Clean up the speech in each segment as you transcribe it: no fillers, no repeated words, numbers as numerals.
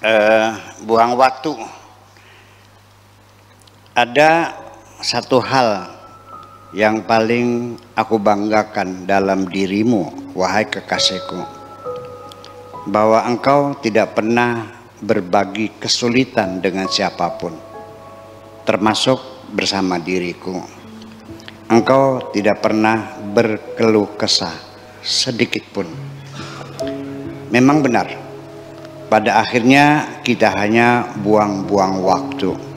eh, buang waktu. Ada satu hal yang paling aku banggakan dalam dirimu, wahai kekasihku, bahwa engkau tidak pernah berbagi kesulitan dengan siapapun, termasuk bersama diriku. Engkau tidak pernah berkeluh kesah sedikit pun. Memang benar, pada akhirnya kita hanya buang-buang waktu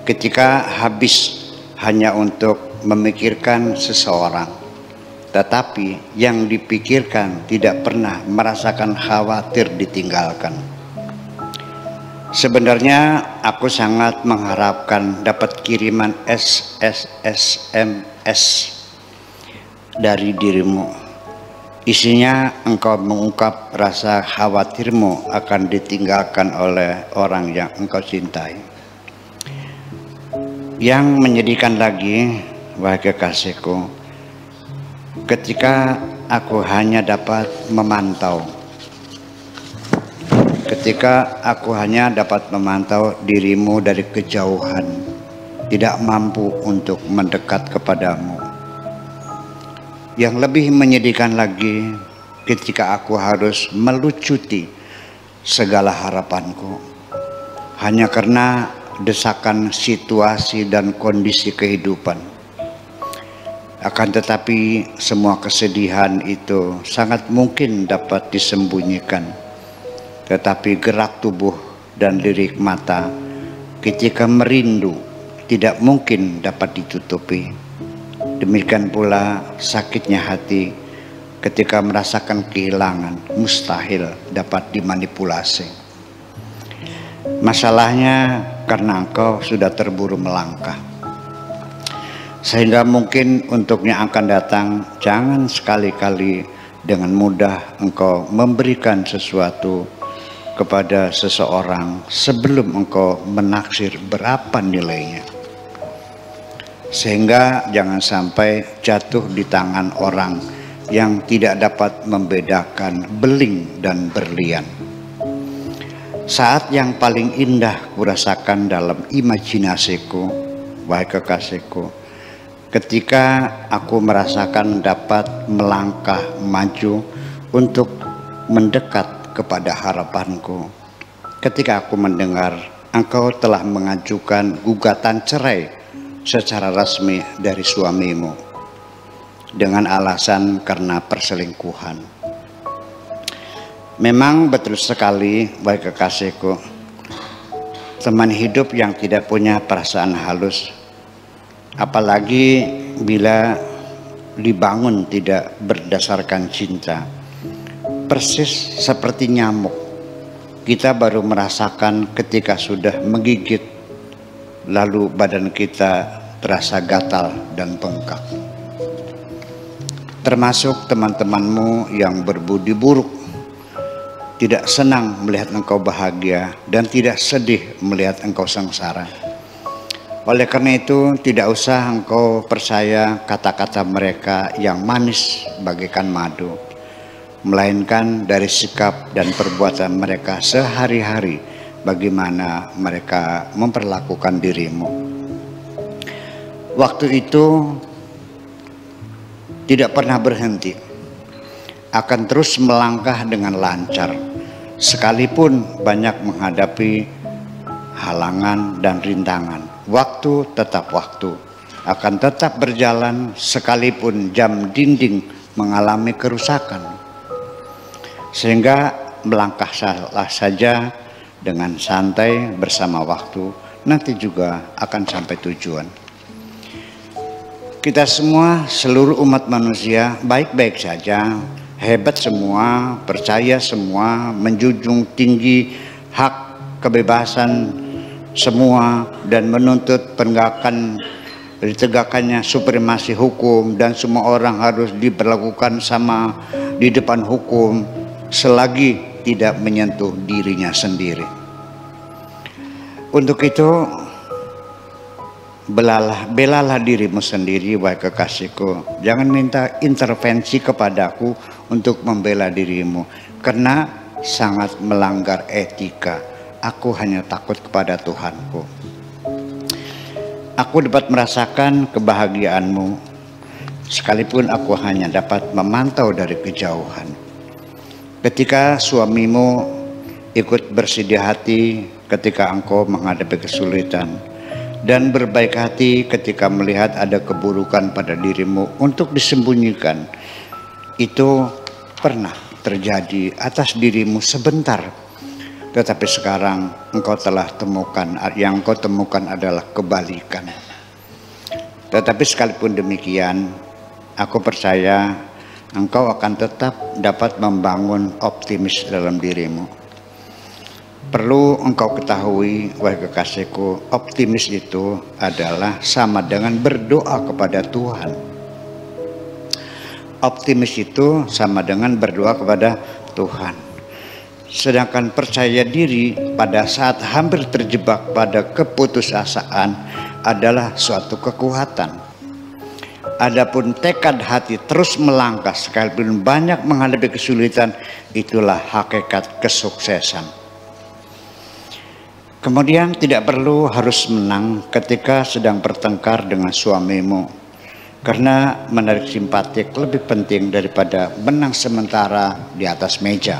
ketika habis hanya untuk memikirkan seseorang, tetapi yang dipikirkan tidak pernah merasakan khawatir ditinggalkan. Sebenarnya aku sangat mengharapkan dapat kiriman SMS dari dirimu. Isinya engkau mengungkap rasa khawatirmu akan ditinggalkan oleh orang yang engkau cintai. Yang menyedihkan lagi, wahai kekasihku, ketika aku hanya dapat memantau, dirimu dari kejauhan, tidak mampu untuk mendekat kepadamu. Yang lebih menyedihkan lagi, ketika aku harus melucuti segala harapanku hanya karena desakan situasi dan kondisi kehidupan. Akan tetapi semua kesedihan itu sangat mungkin dapat disembunyikan, tetapi gerak tubuh dan lirik mata ketika merindu tidak mungkin dapat ditutupi. Demikian pula sakitnya hati ketika merasakan kehilangan mustahil dapat dimanipulasi. Masalahnya karena engkau sudah terburu melangkah, sehingga mungkin untuk yang akan datang jangan sekali-kali dengan mudah engkau memberikan sesuatu kepada seseorang sebelum engkau menaksir berapa nilainya, sehingga jangan sampai jatuh di tangan orang yang tidak dapat membedakan beling dan berlian. Saat yang paling indah kurasakan dalam imajinasiku, wahai kekasihku, ketika aku merasakan dapat melangkah maju untuk mendekat kepada harapanku. Ketika aku mendengar engkau telah mengajukan gugatan cerai secara resmi dari suamimu dengan alasan karena perselingkuhan. Memang betul sekali, wahai kekasihku, teman hidup yang tidak punya perasaan halus, apalagi bila dibangun tidak berdasarkan cinta, persis seperti nyamuk. Kita baru merasakan ketika sudah menggigit, lalu badan kita terasa gatal dan bengkak. Termasuk teman-temanmu yang berbudi buruk, tidak senang melihat engkau bahagia dan tidak sedih melihat engkau sengsara. Oleh karena itu tidak usah engkau percaya kata-kata mereka yang manis bagaikan madu, melainkan dari sikap dan perbuatan mereka sehari-hari bagaimana mereka memperlakukan dirimu. Waktu itu tidak pernah berhenti, akan terus melangkah dengan lancar sekalipun banyak menghadapi halangan dan rintangan. Waktu tetap waktu, akan tetap berjalan sekalipun jam dinding mengalami kerusakan, sehingga melangkah saja dengan santai bersama waktu, nanti juga akan sampai tujuan. Kita semua, seluruh umat manusia, baik-baik saja, hebat semua, percaya semua, menjunjung tinggi hak kebebasan semua, dan menuntut ditegakkannya supremasi hukum, dan semua orang harus diperlakukan sama di depan hukum selagi tidak menyentuh dirinya sendiri. Untuk itu belalah dirimu sendiri, wahai kekasihku. Jangan minta intervensi kepadaku untuk membela dirimu, karena sangat melanggar etika aku hanya takut kepada Tuhanku. Aku dapat merasakan kebahagiaanmu, sekalipun aku hanya dapat memantau dari kejauhan. Ketika suamimu ikut bersedih hati ketika engkau menghadapi kesulitan, dan berbaik hati ketika melihat ada keburukan pada dirimu untuk disembunyikan, itu pernah terjadi atas dirimu sebentar, tetapi sekarang engkau telah temukan, yang engkau temukan adalah kebalikan. Tetapi sekalipun demikian, aku percaya engkau akan tetap dapat membangun optimis dalam dirimu. Perlu engkau ketahui, wahai kekasihku, optimis itu adalah sama dengan berdoa kepada Tuhan. Optimis itu sama dengan berdoa kepada Tuhan. Sedangkan percaya diri pada saat hampir terjebak pada keputusasaan adalah suatu kekuatan. Adapun tekad hati terus melangkah sekalipun banyak menghadapi kesulitan, itulah hakikat kesuksesan. Kemudian tidak perlu harus menang ketika sedang bertengkar dengan suamimu, karena menarik simpatik lebih penting daripada menang sementara di atas meja.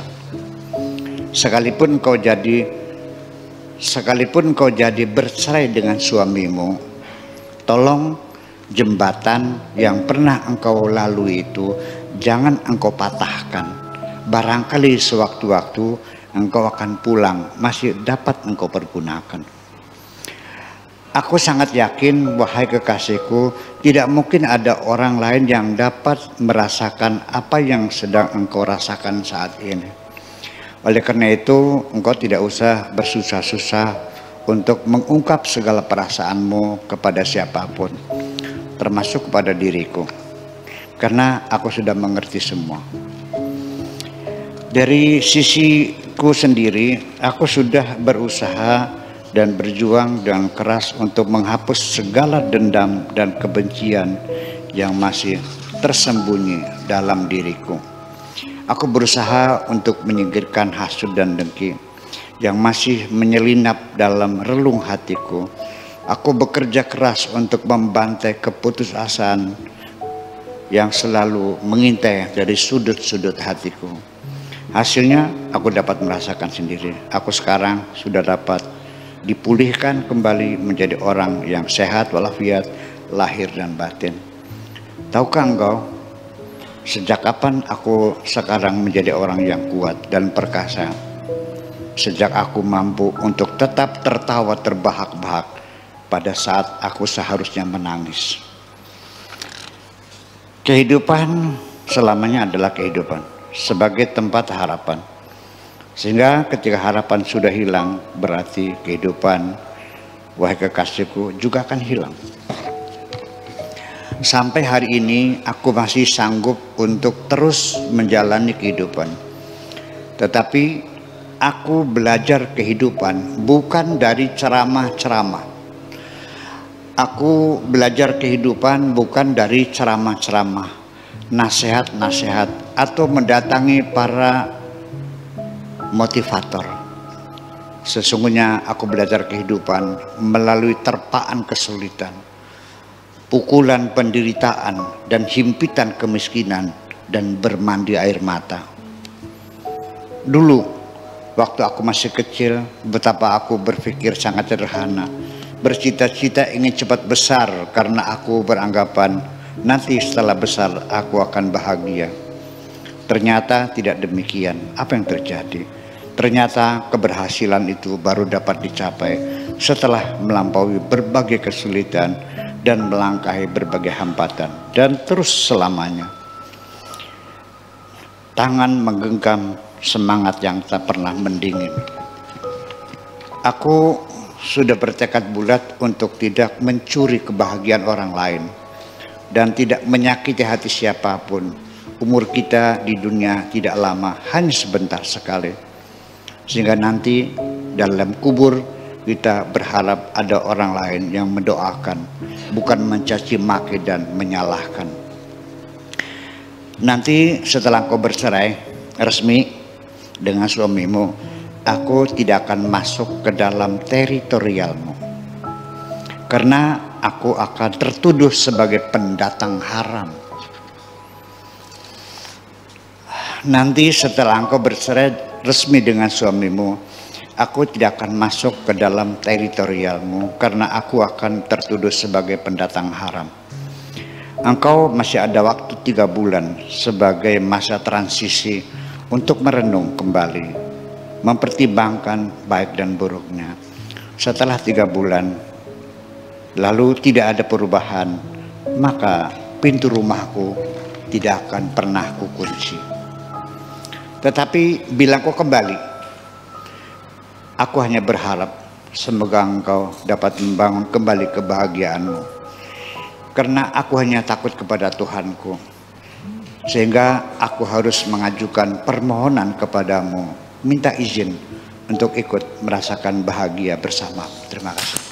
Sekalipun kau jadi bercerai dengan suamimu, tolong jembatan yang pernah engkau lalui itu jangan engkau patahkan. Barangkali sewaktu-waktu engkau akan pulang, masih dapat engkau pergunakan. Aku sangat yakin, wahai kekasihku, tidak mungkin ada orang lain yang dapat merasakan apa yang sedang engkau rasakan saat ini. Oleh karena itu, engkau tidak usah bersusah-susah untuk mengungkap segala perasaanmu kepada siapapun, termasuk kepada diriku, karena aku sudah mengerti semua. Dari sisiku sendiri, aku sudah berusaha dan berjuang dengan keras untuk menghapus segala dendam dan kebencian yang masih tersembunyi dalam diriku. Aku berusaha untuk menyingkirkan hasut dan dengki yang masih menyelinap dalam relung hatiku. Aku bekerja keras untuk membantai keputusasaan yang selalu mengintai dari sudut-sudut hatiku. Hasilnya aku dapat merasakan sendiri. Aku sekarang sudah dapat dipulihkan kembali menjadi orang yang sehat walafiat lahir dan batin. Tahukah engkau, sejak kapan aku sekarang menjadi orang yang kuat dan perkasa? Sejak aku mampu untuk tetap tertawa terbahak-bahak pada saat aku seharusnya menangis. Kehidupan selamanya adalah kehidupan sebagai tempat harapan. Sehingga ketika harapan sudah hilang, berarti kehidupan, wahai kekasihku, juga akan hilang. Sampai hari ini aku masih sanggup untuk terus menjalani kehidupan. Tetapi aku belajar kehidupan bukan dari ceramah-ceramah. Aku belajar kehidupan bukan dari ceramah-ceramah, nasihat-nasihat, atau mendatangi para motivator. Sesungguhnya aku belajar kehidupan melalui terpaan kesulitan, pukulan penderitaan, dan himpitan kemiskinan, dan bermandi air mata. Dulu, waktu aku masih kecil, betapa aku berpikir sangat sederhana, bercita-cita ingin cepat besar karena aku beranggapan nanti setelah besar aku akan bahagia. Ternyata tidak demikian. Apa yang terjadi? Ternyata keberhasilan itu baru dapat dicapai setelah melampaui berbagai kesulitan dan melangkahi berbagai hambatan, dan terus selamanya. Tangan menggenggam semangat yang tak pernah mendingin. Aku sudah bertekad bulat untuk tidak mencuri kebahagiaan orang lain dan tidak menyakiti hati siapapun. Umur kita di dunia tidak lama, hanya sebentar sekali. Sehingga nanti dalam kubur kita berharap ada orang lain yang mendoakan, bukan mencaci maki dan menyalahkan. Nanti setelah kau bercerai resmi dengan suamimu, aku tidak akan masuk ke dalam teritorialmu, karena aku akan tertuduh sebagai pendatang haram. Nanti setelah engkau bercerai resmi dengan suamimu, aku tidak akan masuk ke dalam teritorialmu, karena aku akan tertuduh sebagai pendatang haram. Engkau masih ada waktu 3 bulan sebagai masa transisi untuk merenung kembali, mempertimbangkan baik dan buruknya. Setelah 3 bulan, lalu tidak ada perubahan, maka pintu rumahku tidak akan pernah kukunci. Tetapi bila kau kembali, aku hanya berharap semoga engkau dapat membangun kembali kebahagiaanmu. Karena aku hanya takut kepada Tuhanku, sehingga aku harus mengajukan permohonan kepadamu, minta izin untuk ikut merasakan bahagia bersama. Terima kasih.